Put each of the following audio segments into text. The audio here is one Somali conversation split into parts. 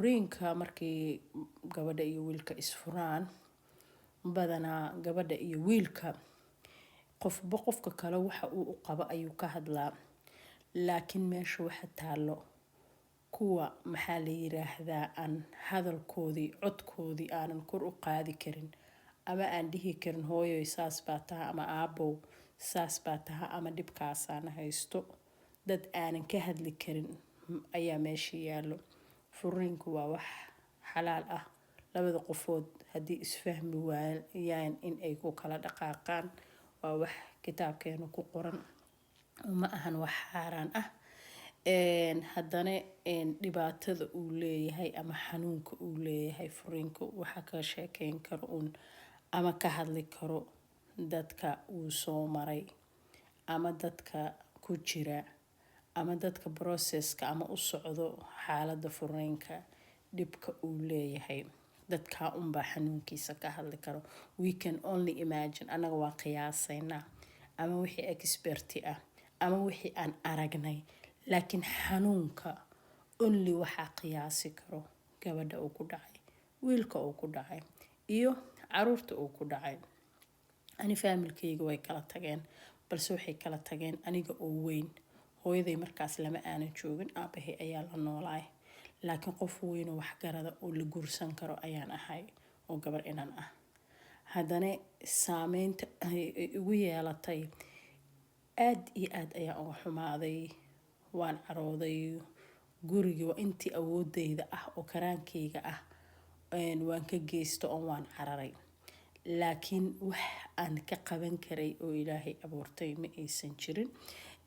furiinka markii gabadha iyo wiilka isfuraan badanaa gabadha iyo wiilka qofba qofka kale waxa uu u qabo ayuu ka hadlaa laakiin meesha waxa taalo kuwa maxaa la yiraahdaa aan hadalkoodii codkoodii aanan kor u qaadi karin ama aan dhihi karin hooyo saas baa taha ama aabow saas baa taha ama dhibkaasaan haysto dad aanan ka hadli karin ayaa meesha yaalo furiinku waa wax xalaal ah labada qofood haddii isfahmi waayaan in ay ku kala dhaqaaqaan waa wax kitaabkeena ku qoran uma ahan wax xaaraan ah haddana dhibaatada uu leeyahay ama xanuunka uu leeyahay furiinku waxa ka sheekeyn karo ama ka hadli karo dadka uu soo maray ama dadka ku jira ama dadka processka ama u socdo xaaladda furiinka dhibka uu leeyahay dadka unbaa xanuunkiisa ka hadli karo we can only imagine anaga waa qiyaasaynaa ama wixii experti ah ama wixii aan aragnay laakiin xanuunka only waxaa qiyaasi karo gabadha uu ku dhacay wiilka uu ku dhacay iyo caruurta uu ku dhacay ani familkayga way kala tageen balse waxay kala tageen aniga oo weyn hooyaday markaas lama aanan joogin aabahay ayaa la noolaay laakiin qof weyn oo waxgarada oo la guursan karo ayaan ahay oo gabar inan ah haddana saameynta ay igu yeelatay aad iyo aad ayaan uga xumaaday waan carooday guriga waa intii awoodayda ah oo karaankayga ah waan ka geysto oo waan cararay laakiin wax aan ka qaban karay oo ilaahay abuurtay ma aysan jirin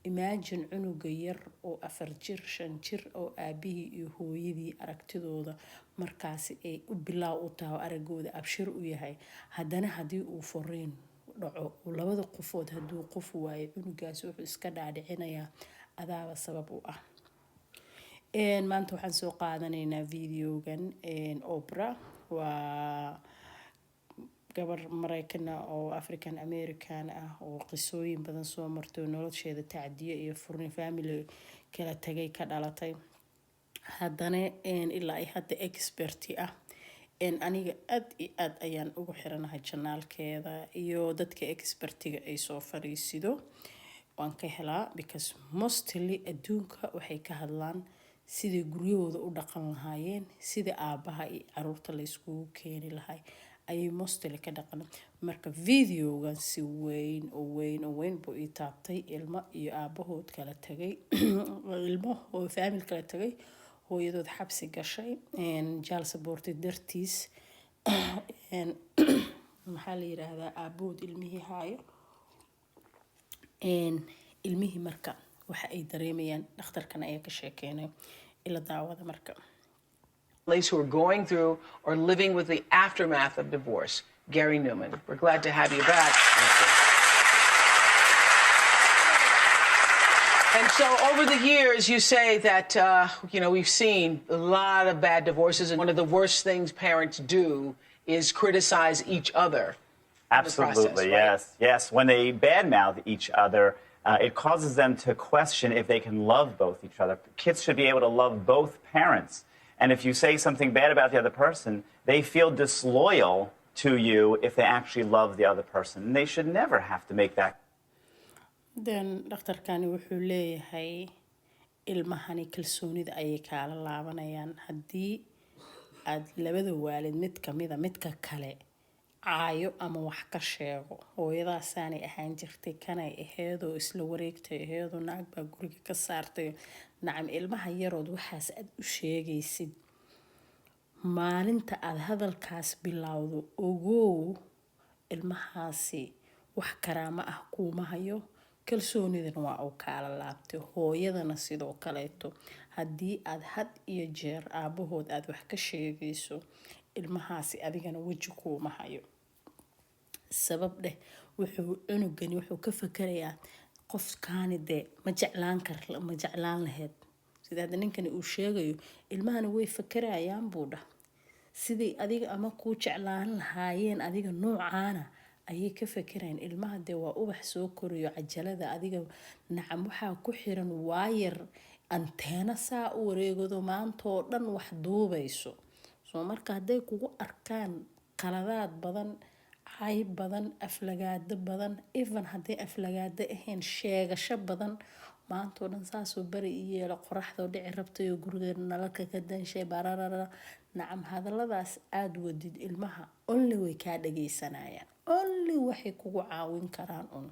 imagine cunuga yar oo 4 jir 5 jir oo aabihii iyo hooyadii aragtidooda markaasi ay u bilaaw u tahay aragooda abshir u yahay haddana haddii uu furiin dhaco labada qofood hadduu qof waayo cunugaas wuxuu iska dhaadhicinayaa adaaba sabab u ah maanta waxaan soo qaadanaynaa videogan Oprah waa gabar Mareykan oo African American ah oo qisooyin badan soo martay nolosheeda tacdiye iyo furiin family kala tagay ka dhalatay haddana ilaa ay hadda experti ah aniga aad iyo aad ayaan ugu xiranahay janaalkeeda iyo dadka expertiga ay soo fariisido waan ka helaa because mostly adduunka waxay ka hadlaan sidii guryahooda u dhaqan lahaayeen sida aabaha iyo caruurta la iskugu keeni lahay ayay mostly ka dhaqan marka videogan si weyn buu ii taabtay ilmo iyo aabahood kala tagay ilmo oo family kala tagay hooyadood xabsi gashay jaal saboortay dartiis maxaa la yiraahdaa aabahood ilmihii haayo ilmihii marka waxa ay dareemayaan dhakhtarkan ayaa ka sheekeynay ila daawada marka who are going through or living with the aftermath of divorce. Gary Newman, we're glad to have you back. And so over the years, you say that, we've seen a lot of bad divorces, and one of the worst things parents do is criticize each other. Absolutely, process, right? yes. When they badmouth each other, it causes them to question if they can love both each other. Kids should be able to love both parents. And if you say something bad about the other person, they feel disloyal to you if they actually love the other person. And they should never have to make that. Then dhakhtarkani wuxuu leeyahay ilmahani kalsoonida ayay kala laabanayaan haddii aad labada waalid mid kamida midka kale caayo ama wax ka sheego hooyadaasaanay ahaan jirtay kanay aheedoo isla wareegtay aheedoo naag baa guriga ka saartay nacam ilmaha yarood waxaas aad u sheegaysid maalinta aad hadalkaas bilowdo ogow ilmahaasi wax karaama ah kuuma hayo kalsoonidana waa uu kala laabtay hooyadana sidoo kaleeto haddii aad had iyo jeer aabahood aad wax ka sheegayso ilmahaasi adigana weji kuuma hayo sabab dheh wuxuu ka fakarayaa qofkaani dee ma jeclaan lahayd sida ninkani uu sheegayo ilmahana way fakarayaan buu dhah sidii adiga ama ku jeclaan lahaayeen adiga noocaana ayay ka fakarayaan ilmaha dee waa ubax soo korayo cajalada adiga nacam waxaa ku xiran waayar anteena saa u wareegado maantoo dhan wax duubayso. soo marka hadday kugu arkaan qaladaad badan, cayb badan, aflagaado badan, even hadday aflagaado ahayn sheegasho badan, maantoo dhan saasoo bari i yeelo, qoraxdoo dhici rabtayo gurigeena nalalka ka danshay bararara. nacam hadalladaas aada wadid ilmaha only way kaa dhagaysanayaan, only waxay kugu caawin karaan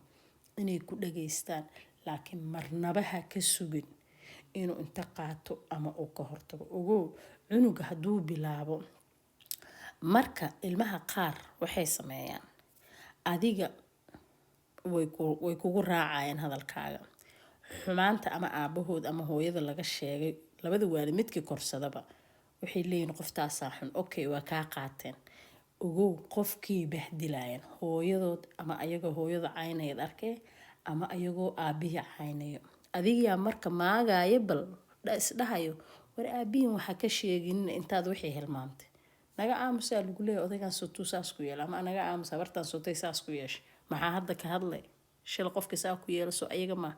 inay ku dhageystaan, laakiin marnaba ha ka sugin inuu inta qaato ama uu ka hortago. ogow cunuga hadduu bilaabo, marka ilmaha qaar waxay sameeyaan, adiga way kugu raacayaan hadalkaaga. xumaanta ama aabahood ama hooyada laga sheegay, labada waalid midkii korsadaba waxay leeyihiin qoftaasaa xun, okay waa kaa qaateen. ogow qofkii bahdilayan hooyadood ama ayagoo hooyada caynayd arkay ama ayagoo aabihii caynayo, adigaa marka maagaayo bal isdhahayo war aabihin waxa ka sheegin intaad wixii hilmaamtay. naga aamusaa lagu leeyahay odaygan sotuu saas ku yeela, ama naga aamusa bartaan sotay saas ku yeesha, maxaa hadda ka hadlay shil qofka saa ku yeelaso ayaga ma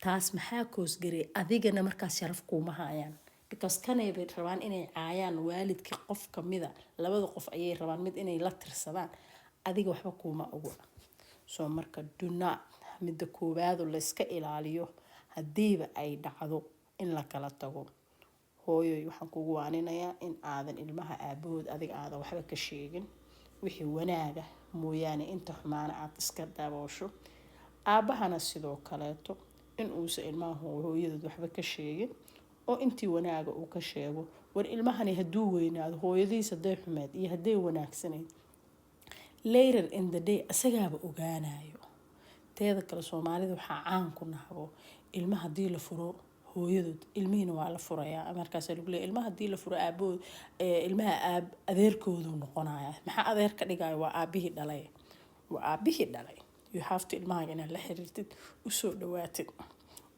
taas maxaa koosgaray adigana markaas sharaf kuuma hayaan, because kanay bay rabaan inay caayaan waalidkii qof kamida, labada qof ayay rabaan mid inay la tirsadaan, adiga waxba kuuma ogo. soo marka do not, midda koowaado la iska ilaaliyo hadiiba ay dhacdo in la kala tago. hooyoy waxaan kugu waaninayaa in aadan ilmaha aabahood adiga aadan waxba ka sheegin, wixii wanaaga mooyaane inta xumaana aad iska daboosho. aabahana sidoo kaleeto in uusa ilmaha hooyadood waxba ka sheegin, oo intii wanaaga uu ka sheego. war ilmahani hadduu weynaado hooyadiisa haday xumeed iyo hadday wanaagsanayd, later in the day asagaaba ogaanayo. teeda kale soomaalida waxaa caan ku nahbo ilmaha haddii la furo hooyadood, ilmihiina waa la furayaa, markaas lagu leeyahay ilmaha haddii la furo aabahood, ilmaha adeerkoodu noqonaya. maxaa adeer ka dhigayo? waa aabihii dhalay, waa aabihii dhalay. you have to ilmaha inaad la xiriirtid, usoo dhawaatid.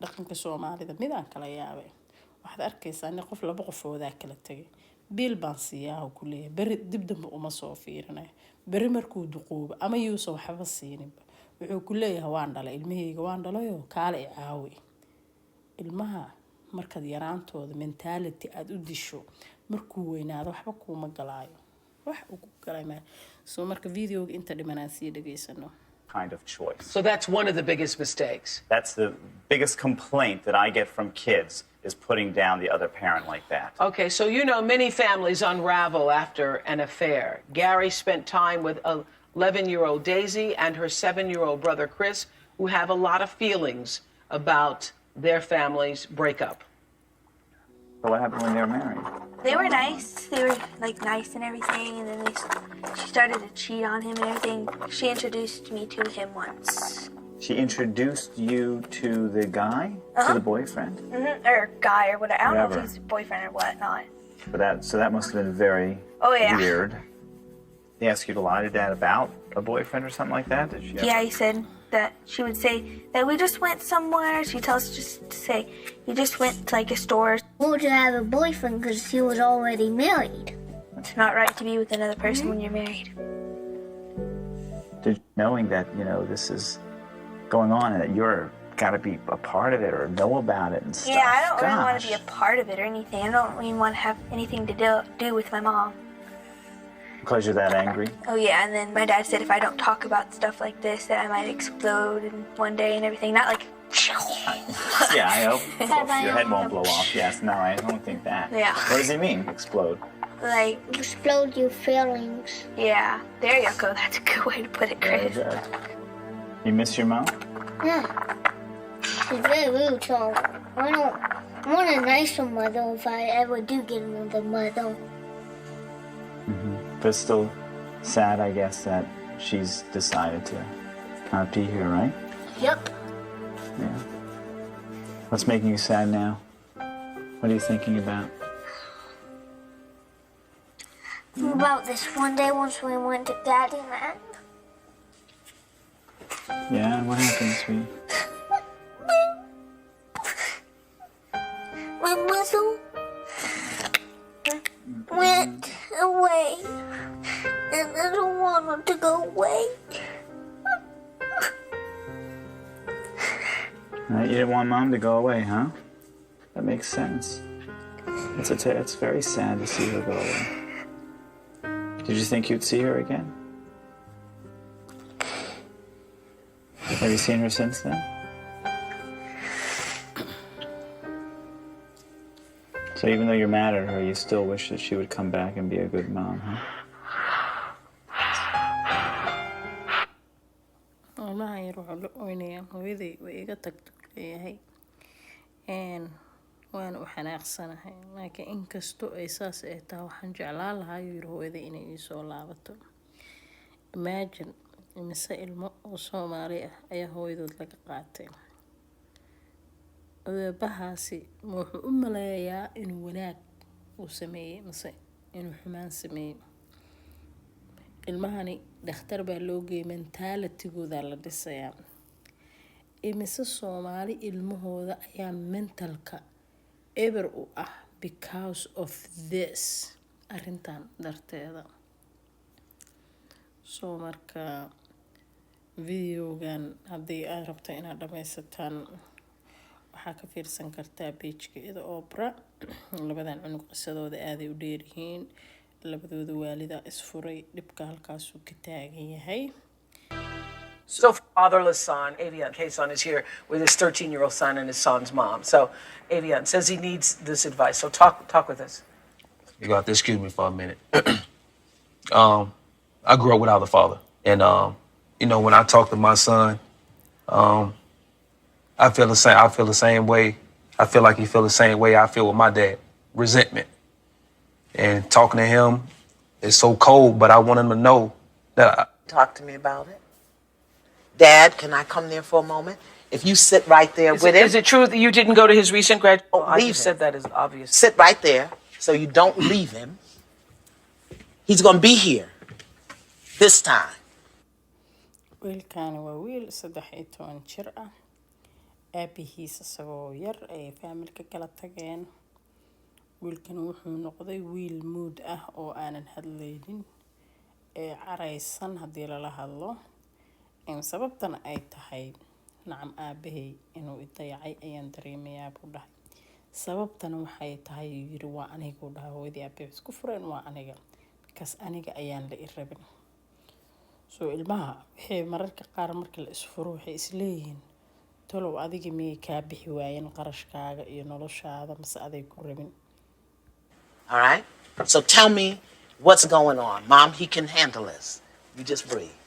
dhaqanka soomaalida midaan kala yaabay, waxaad arkaysaa nin qof laba qofoodaa kala tagay, biil baan siiyaa ku leeyahay, beri dib dambe uma soo fiirinayo, beri markuu duqoobo ama yuusan waxba siininba wuxuu ku leeyahay waan dhalay, ilmahayga waan dhalayoo kaale i caawi. ilmaha markaad yaraantooda mentality aada u disho, markuu weynaado waxba kuuma galaayo, wax ugu galay ma. soo marka videoga inta dhimanaan sii dhageysano. Kind of choice. So that's one of the biggest mistakes. That's the biggest complaint that I get from kids, is putting down the other parent like that. Okay, so you know many families unravel after an affair. Gary spent time with 11-year-old Daisy and her 7-year-old brother Chris, who have a lot of feelings about their family's breakup. So what happened when they were married? They were nice. They were like nice and everything, and then she started to cheat on him and everything. She introduced me to him once. She introduced you to the guy, to the boyfriend. Or guy or whatever. I don't know Whatever. if he's boyfriend or whatnot. But so that must have been very Yeah. weird. They asked you to lie to Dad about a boyfriend or something like that? Did she? Yeah, he said that she would say that we just went somewhere. She tells us just to say we just went to like a store. Why would you have a boyfriend? Because he was already married. It's not right to be with another person when you're married. Knowing that, this is going on and that you're got to be a part of it or know about it and stuff. Yeah, I don't really want to be Gosh. a part of it or anything. I don't even want to have anything to do with my mom. Because you're that angry? Oh yeah, and then my dad said if I don't talk about stuff like this, that I might explode in one day and everything. Not like. Yeah, I hope your head won't blow off. Yes, no, I don't think that. Yeah. What does he mean, explode? Like, Explode your feelings. yeah, there you go. That's a good way to put it, Very Chris. good. You miss your mom? Yeah. She's very rude, so I want a nicer mother if I ever do get another mother. But it's still sad, I guess, that she's decided to not be here, right? Yep. Yeah. What's making you sad now? What are you thinking about? About this one day once we went to Daddy Man. Yeah, what happened, sweetie? My mother went away, and I don't want her to go away. You didn't want Mom to go away, huh? That makes sense. It's very sad to see her go away. Did you think you'd see her again? Have you seen her since then? So even though you're mad at her, you still wish that she would come back and be a good mom, huh? ilmaha yar wuxuu la oynayaa hooyaday way iga tagto leeyahay waana u xanaaqsanahay laakiin inkastoo ay saas ay tahay waxaan jeclaan lahaa yiri hooyaday inay ii soo laabato. Imagine imise ilmo oo Soomaali ah ayaa hooyadood laga qaatay. Adeebahaasi wuxuu u maleeyaa inuu wanaag uu sameeyey mise inuu xumaan sameeyey. Ilmahani dhakhtar baa loo geeyay mentalitigooda la dhisayaa. Imise Soomaali ilmahooda ayaa mentalka ever u ah because of this arrintan darteeda. So marka videogan haddii aad rabto inaad dhammaysataan waxaa ka fiirsan kartaa page-keeda Oprah. Labadan cunug qisadooda aaday u dheer yihiin. Labadooda waalida isfuray dhibka halkaasuu ka taagan yahay. So fatherless son, Avian Kayson is here with his 13-year-old son and his son's mom. So Avian says he needs this advice. So talk with us. You got to excuse me for a minute. I grew up without a father. And, you know, when I talk to my son, I feel the same way. I feel like he feels the same way I feel with my dad. Resentment. And talking to him is so cold, but I want him to know that Talk to me about it. Dad, can I come there for a moment? If you sit right there with him. Is it true that you didn't go to his recent graduation? Don't I leave just him. said that as obvious. Sit right there so you don't leave him. He's going to be here this time. wiilkaani waa wiil 13 jir ah. Aabihiis isagoo yar ay faamilka kala tageen. Wiilkan wuxuu noqday wiil mood ah oo aanan hadlaynin ee caraysan haddii lala hadlo. Sababtana ay tahay nacam aabahay inuu i dayacay ayaan dareemayaa buu dhahay. Sababtana waxay tahay yiri waa anigu dhahay hooyadii aabahay isku fureen waa aniga. Kas aniga ayaan la i rabin. So ilmaha waxay mararka qaar marka la isfuro waxay isleeyihiin talow adiga miyay kaa bixi waayeen qarashkaaga iyo noloshaada mise aday ku rabin. All right? So tell me what's going on. Mom, he can handle this. You just breathe.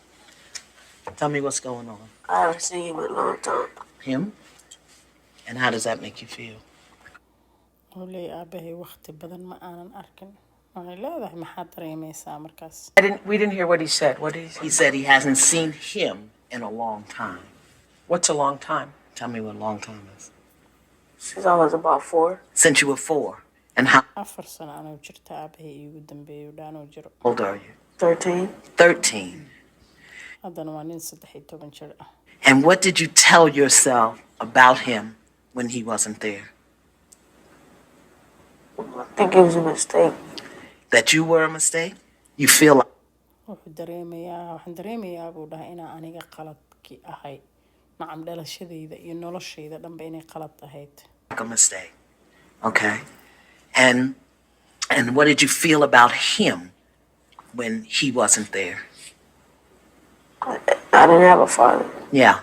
Tell me what's going on. I haven't seen him in a long time. Him? And how does that make you feel? Olay aabahay waqti badan ma aanan arkin. Waxay leedahay maxaad dareemaysaa markaas. We didn't hear what he said. What did he say? He said he hasn't seen him in a long time. What's a long time? Tell me what a long time is. Since I was about 4. Since you were 4. And how 4 sano anuu jirta aabahay iigu dambeeyay dhaanuu jiro. old are you? 13. 13. Haddana waa nin 13 jir ah. And what did you tell yourself about him when he wasn't there? I think it was a mistake. That you were a mistake? You feel like waxaan dareemayaa buu dhahay inaa aniga qaladki ahay. Nacam dhalashadayda iyo noloshayda dhanba inay qalad ahayd. a mistake. Okay? And what did you feel about him when he wasn't there? I didn't have a father. Yeah.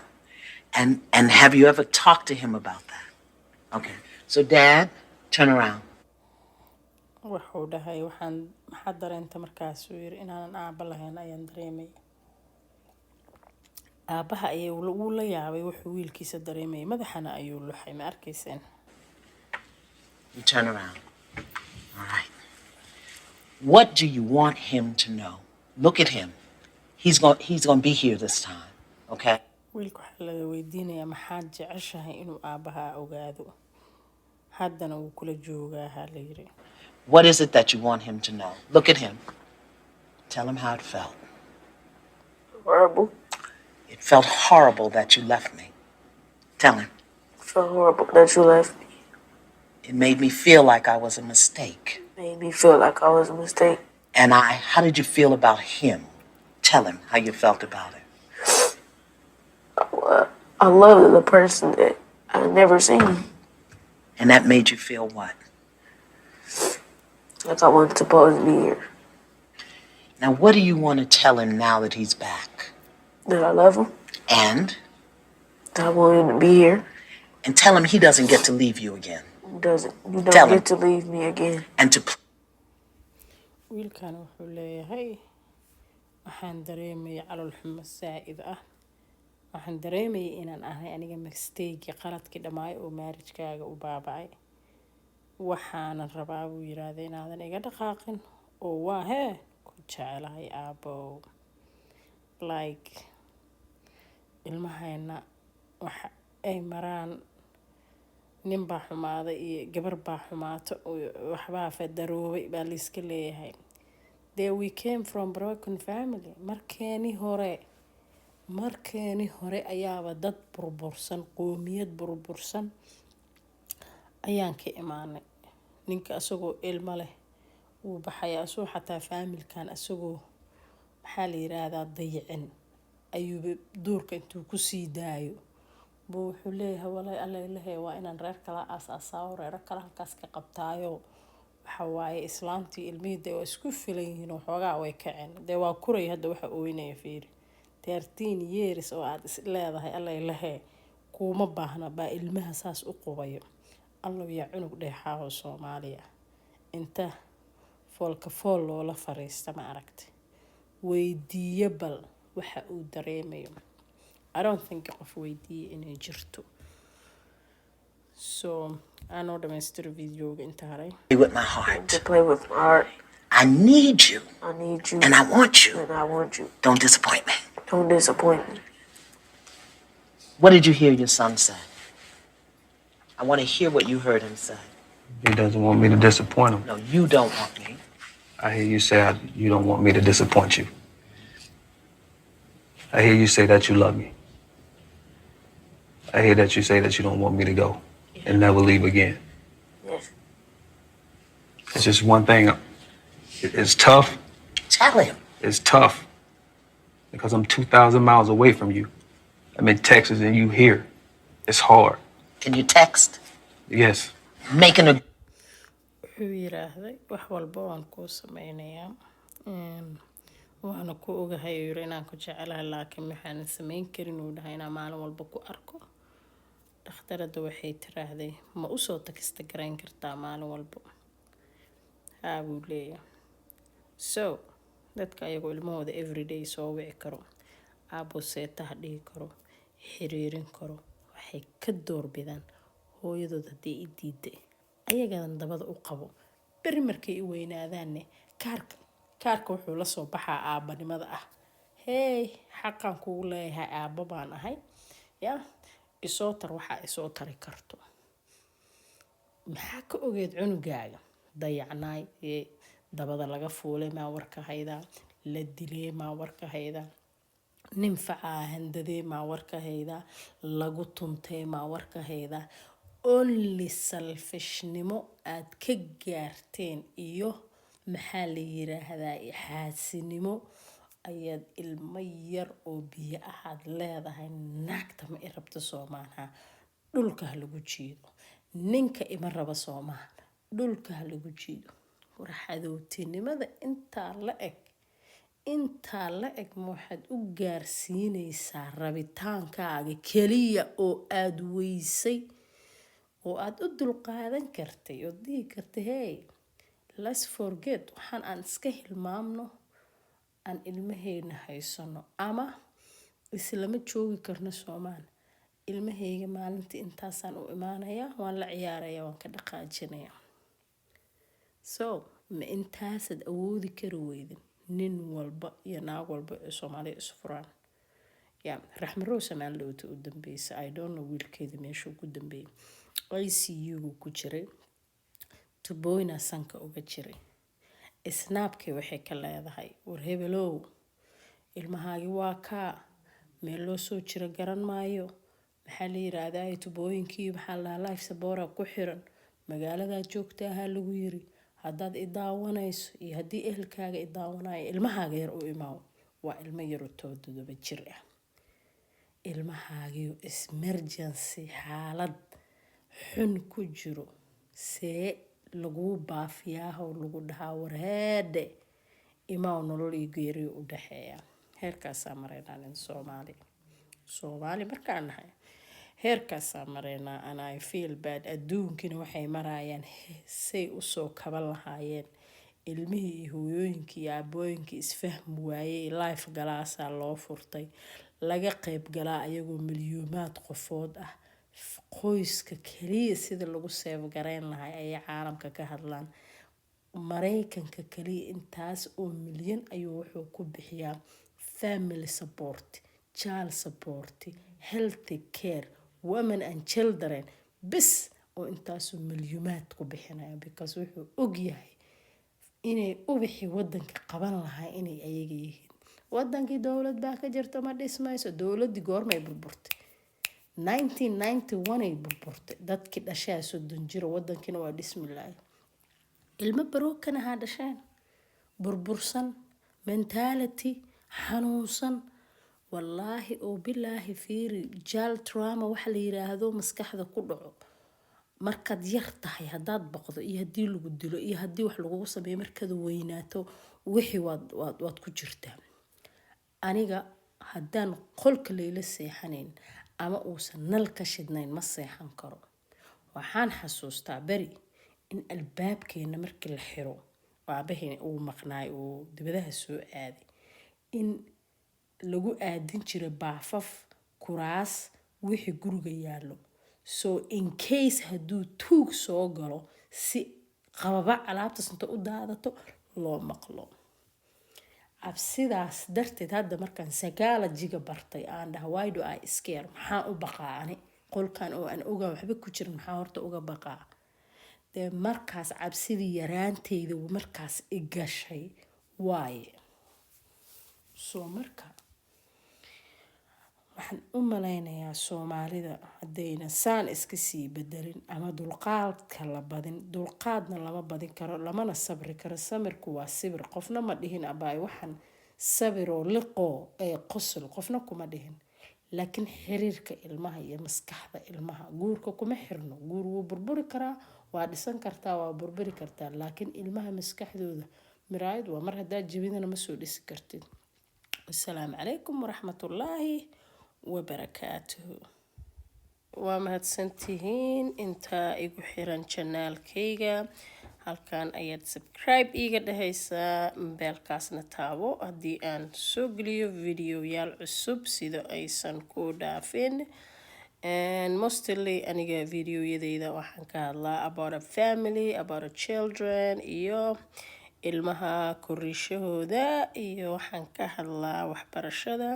And have you ever talked to him about that? Okay. So Dad, turn around. Wuxuu dhahay maxaa dareenta markaasuu yiri inaanan aaba lahayn ayaan dareemay. Aabaha ayuu uu la yaabay wuxuu wiilkiisa dareemay madaxana ayuu luxay ma arkayseen. You turn around. All right. What do you want him to know? Look at him. He's going to be here this time. Okay? Wiilku waxa la weydiinayaa maxaad jeceshahay inuu aabaha ogaado. Haddana wuu kula joogaa ha la yiri. What is it that you want him to know? Look at him. Tell him how it felt. Horrible. It felt horrible that you left me. Tell him. It felt horrible that you left me. It made me feel like I was a mistake. It made me feel like I was a mistake. And how did you feel about him? Tell him how you felt about it. I loved the person that I never seen. And that made you feel what? Like I wasn't supposed to be here. Now, what do you want to tell him now that he's back? That I love him. And? That I want him to be here. And tell him he doesn't get to leave you again. You don't Tell him. get to leave me again. And to wiilkan wuxuu leeyahay waxaan dareemaya calool xumo saa'id ah waxaan dareemaya inaan ahay aniga mistake qaladkii dhammaay oo marriage-kaaga u baaba'ay waxaanan rabaa buu yiraahday inaadan iga dhaqaaqin oo waa hee ku jecelahay aabow like ilmahayna waxa ay maraan nin baa xumaaday iyo gabar baa xumaato waxbaa fadaroobay baa la iska leeyahay there we came from broken family markeeni hore ayaaba dad burbursan qoomiyad burbursan ayaan ka imaanay ninka asagoo ilmo leh wuu baxayaa asoo xataa familkan asagoo maxaa la yiraahdaa dayicin ayuu duurka intuu ku sii daayo buu wuxuu leeyahay walay alla ilahay waa inaan reer kala aasaasaa reer kala halkaas ka qabtaayo waxa waaye islaantii ilmihii waa isku filan yihiin waxoogaa way kaceen dee waa kuray hadda waxa ooynaya fiiri 13 years oo aad is leedahay alla ilahay kuma baahna baa ilmaha saas u qubayo allow yaa cunug dheexaaho Soomaaliya inta foolka fool loola fariista ma aragtay weydiiye bal waxa uu dareemayo I don't think qof weydiiye inay jirto so anoo dhamaystiro videoga inta haray play with my heart. To play with my heart. I need you. I need you. And I want you. And I want you. Don't disappoint me. Don't disappoint me. What did you hear your son say? I want to hear what you heard him say. He doesn't want me to disappoint him. No, you don't want me. I hear you say you don't want me to disappoint you. I hear you say that you love me. I hear that you say that you don't want me to go and never leave again. Yes. It's just one thing. It's tough. Tell him. It's tough because I'm 2,000 miles away from you. I'm in Texas and you here. It's hard. Can you text? Yes. Making a wuxuu yiraahday wax walba waan kuu sameynayaa waana ku ogahay yiri inaan ku jecelahay laakiin waxaan sameyn karin uu dhahay inaan maalin walba ku arko dhakhtarada waxay tiraahday ma u soo tagista garan kartaa maalin walba haa buu leeyahay so dadka ayagoo ilmahooda everyday soo wici karo aabo seetaha dhihi karo xiriirin karo waxay ka doorbidaan hooyadood haddii i diiday ayagadan dabada u qabo bari markay i weynaadaanne kaarka wuxuu la soo baxaa aabanimada ah hey xaqan kugu leeyahay aabo baan ahay ya isoo tar waxaa isoo tari karto maxaa ka ogeed cunugaaga dayacnaay dabada laga fuulay maa warka haydaa la dilay maa warka haydaa nin facaa handadee maa warka haydaa lagu tuntay maa warka haydaa only selfishnimo aad ka gaarteen iyo maxaa la yiraahdaa xaasinimo ayaad ilmo yar oo biyo ahaad leedahay naagta ma i rabto Soomaaliha dhulka ha lagu jiido ninka ima raba Soomaaliha dhulka ha lagu jiido warxadowtinimada intaa la eg ma waxaad u gaarsiinaysaa rabitaankaaga keliya oo aad weysay oo aad u dulqaadan kartay oo dhihi kartay hey let's forget waxaan aan iska hilmaamno aan ilmahayna haysano ama islama joogi karno Soomaali ilmahayga maalintii intaasaan u imaanayaa waan la ciyaarayaa waan ka dhaqaajinayaa so ma intaasad awoodi kari weydin nin walba iyo naag walba ee Soomaaliya isu furaan ya Raxma Rosa maaldoota u dambeysay I don't know wiilkeeda meeshuu ku dambeeyay ICU ku jiray tuboyna sanka uga jiray snaapkii waxay ka leedahay war hebelow ilmahaagi waa ka meel loo soo jira garan maayo maxaa la yiraahdaa tubooyinkii maxaa la life support ku xiran magaalada joogta ah lagu yiri haddaad i daawanayso iyo haddii ehelkaaga i daawanayo ilmahaaga yar u imaaw waa ilmo yar oo 7 jir ah ilmahaagi emergency xaalad xun ku jiro see lagu baafiyaa oo lagu dhahaa warheedhe imaa nolol iyo geeri u dhaxeeya heerkaasaa mareynaa nin Soomaali markaan nahay heerkaasaa mareynaa and I feel bad adduunkina waxay marayaan say usoo kaban lahaayeen ilmihii iyo hooyooyinkii iyo aabooyinkii isfahmi waayey life galaasaa loo furtay laga qayb galaa ayagoo milyuumaad qofood ah qoyska kaliya sida lagu seef gareyn lahay ayay caalamka ka hadlaan Mareykanka kaliya intaas oo milyan ayuu wuxuu ku bixiyaa family support child support healthy care women and children bis oo intaasoo milyuumaad ku bixinaya because wuxuu ogyahay inay ubixi wadanka qaban lahaa inay ayaga yihiin wadankii dowlad baa ka jirta ma dhismayso dowladii goormay burburtay 1991 ay burburtay dadkii dhashaa 30 jiro wadankiina waa dhismi lahayd ilmo barookana ha dhasheen burbursan mentality xanuunsan wallaahi oo bilaahi fiiri jaal trauma waxa la yiraahdo maskaxda ku dhaco markaad yar tahay haddaad baqdo iyo haddii lagu dilo iyo haddii wax lagugu sameeyo markaad weynaato wixii waad ku jirtaa aniga haddaan qolka layla seexanayn ama uusan nal ka shidnayn ma seexan karo waxaan xasuustaa beri in albaabkeena markii la xiro aabaheen uu maqnaay uu dibadaha soo aaday in lagu aadin jiray baafaf kuraas wixii guriga yaallo so in case hadduu tuug soo galo si qababa alaabtaas inta u daadato loo maqlo absidaas darteed hadda markaan psychology-ga bartay aan dhaha why do I scare maxaa u baqaa ani qolkan oo aan ogaa waxba ku jirin maxaa horta uga baqaa dee markaas cabsidii yaraanteyda markaas i gashay waaye soo marka waxaan u malaynayaa Soomaalida haddayna saan iska sii bedelin ama dulqaadka la badin dulqaadna lama badin karo lamana sabri karo samirku waa sibir qofna ma dhihin abaay waxaan sabiroo liqoo ee qosol qofna kuma dhihin laakiin xiriirka ilmaha iyo maskaxda ilmaha guurka kuma xirno guur wuu burburi karaa waa dhisan kartaa waa burburi kartaa laakiin ilmaha maskaxdooda miraayad waa mar haddaa jabidana ma soo dhisi kartid assalaamu calaykum waraxmatullaahi wabarakaatuhu waa mahadsantihiin intaa igu xiran janaalkayga halkan ayaad subscribe iiga dhahaysaa beelkaasna taabo haddii aan soo geliyo videoyaal cusub sida aysan ku dhaafin and mostly aniga videoyadayda waxaan ka hadlaa about a family about a children iyo ilmaha korishahooda iyo waxaan ka hadlaa waxbarashada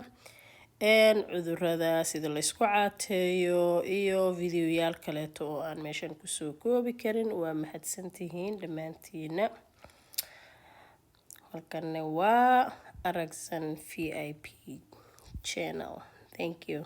cudurada sida la isku caateeyo iyo videoyaal kaleeto oo aan meeshan kusoo koobi karin waa mahadsantihiin dhammaantiina halkanna waa Aragsan VIP channel thank you